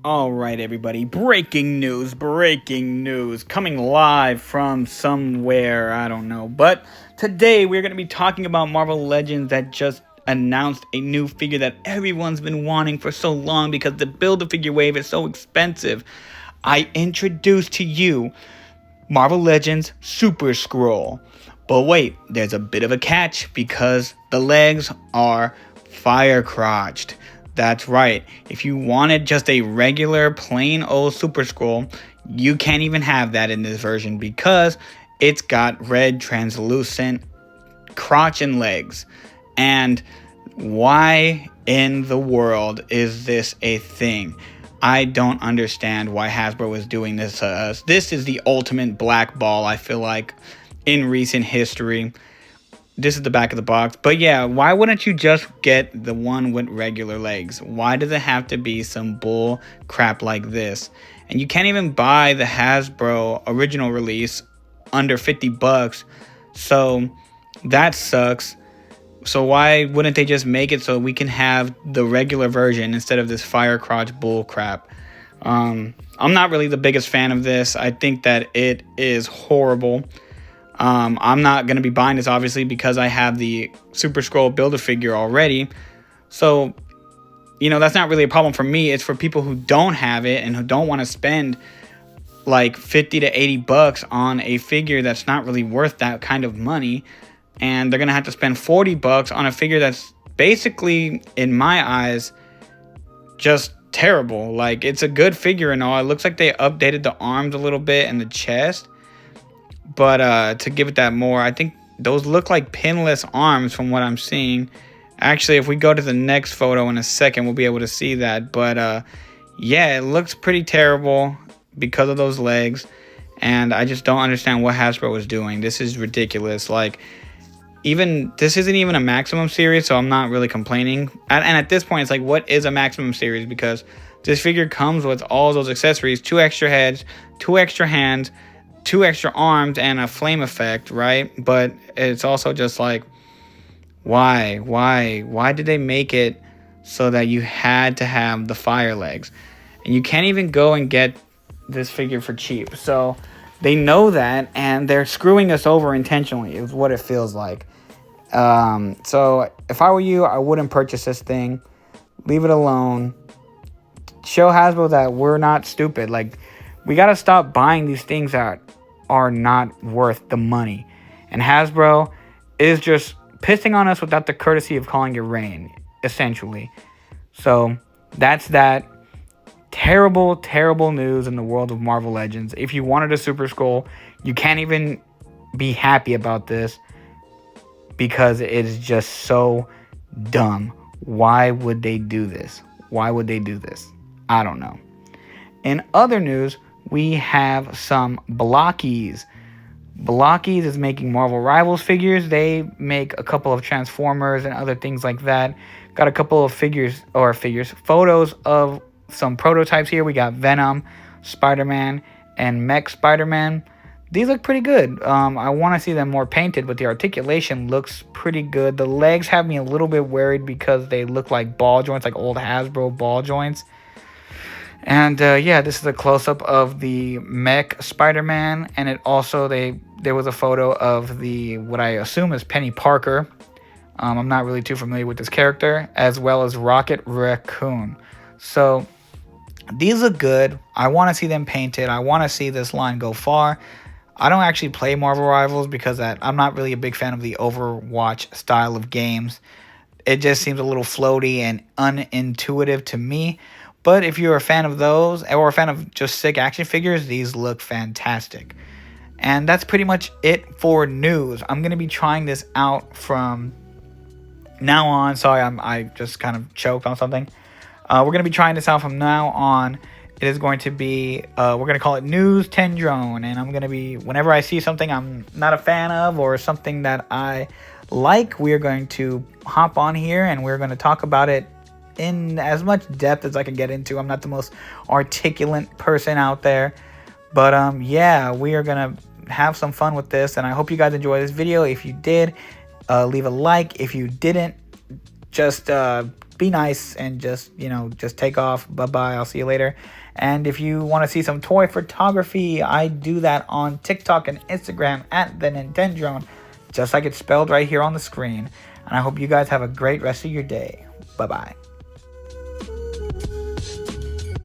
All right, everybody. Breaking news, coming live from somewhere, I don't know. But today we're going to be talking about Marvel Legends that just announced a new figure that everyone's been wanting for so long because the Build-A-Figure wave is so expensive. I introduced to you Marvel Legends Super Skrull. But wait, there's a bit of a catch because the legs are fire crotched. That's right. If you wanted just a regular plain old Super Skrull, you can't even have that in this version because it's got red translucent crotch and legs. And why in the world is this a thing? I don't understand why Hasbro is doing this to us. This is the ultimate blackball, I feel like, in recent history. This is the back of the box. But yeah, why wouldn't you just get the one with regular legs? Why does it have to be some bull crap like this? And you can't even buy the Hasbro original release under $50. So that sucks. So why wouldn't they just make it so we can have the regular version instead of this fire crotch bull crap? I'm not really the biggest fan of this. I think that it is horrible. I'm not going to be buying this, obviously, because I have the Super Skrull Build-A-Figure already. So, that's not really a problem for me. It's for people who don't have it and who don't want to spend like $50 to $80 on a figure that's not really worth that kind of money. And they're going to have to spend $40 on a figure that's basically, in my eyes, just terrible. Like, it's a good figure and all. It looks like they updated the arms a little bit and the chest. But to give it that more, I think those look like pinless arms from what I'm seeing. Actually, if we go to the next photo in a second, we'll be able to see that. But yeah, it looks pretty terrible because of those legs. And I just don't understand what Hasbro is doing. This is ridiculous. Like, this isn't even a maximum series, so I'm not really complaining. And at this point, it's like, what is a maximum series? Because this figure comes with all those accessories, 2 extra heads, 2 extra hands, 2 extra arms, and a flame effect, right? But it's also just like, why did they make it so that you had to have the fire legs? And you can't even go and get this figure for cheap. So they know that, and they're screwing us over intentionally, is what it feels like. So if I were you, I wouldn't purchase this thing. Leave it alone. Show Hasbro that we're not stupid. Like, we got to stop buying these things that are not worth the money. And Hasbro is just pissing on us without the courtesy of calling it rain, essentially. So that's that. Terrible, terrible news in the world of Marvel Legends. If you wanted a Super Skrull, you can't even be happy about this because it is just so dumb. Why would they do this? I don't know. In other news, we have some Blockies. Blockies is making Marvel Rivals figures. They make a couple of Transformers and other things like that. Got a couple of photos of some prototypes here. We got Venom, Spider-Man, and Mech Spider-Man. These look pretty good. I want to see them more painted, but the articulation looks pretty good. The legs have me a little bit worried because they look like ball joints, like old Hasbro ball joints. And yeah, this is a close-up of the Mech Spider-Man, and it also there was a photo of the what I assume is Penny Parker. I'm not really too familiar with this character, as well as Rocket Raccoon. So these look good. I want to see them painted. I want to see this line go far. I don't actually play Marvel Rivals because I'm not really a big fan of the Overwatch style of games. It just seems a little floaty and unintuitive to me. But if you're a fan of those, or a fan of just sick action figures, these look fantastic. And that's pretty much it for news. I'm going to be trying this out from now on. Sorry, I just kind of choked on something. We're going to be trying this out from now on. It is going to be, we're going to call it News-tendrone. And I'm going to be, whenever I see something I'm not a fan of or something that I like, we're going to hop on here and we're going to talk about it in as much depth as I can get into. I'm not the most articulate person out there. But yeah, we are going to have some fun with this. And I hope you guys enjoyed this video. If you did, leave a like. If you didn't, just be nice and just, you know, just take off. Bye-bye. I'll see you later. And if you want to see some toy photography, I do that on TikTok and Instagram at the News-tendrone, just like it's spelled right here on the screen. And I hope you guys have a great rest of your day. Bye-bye.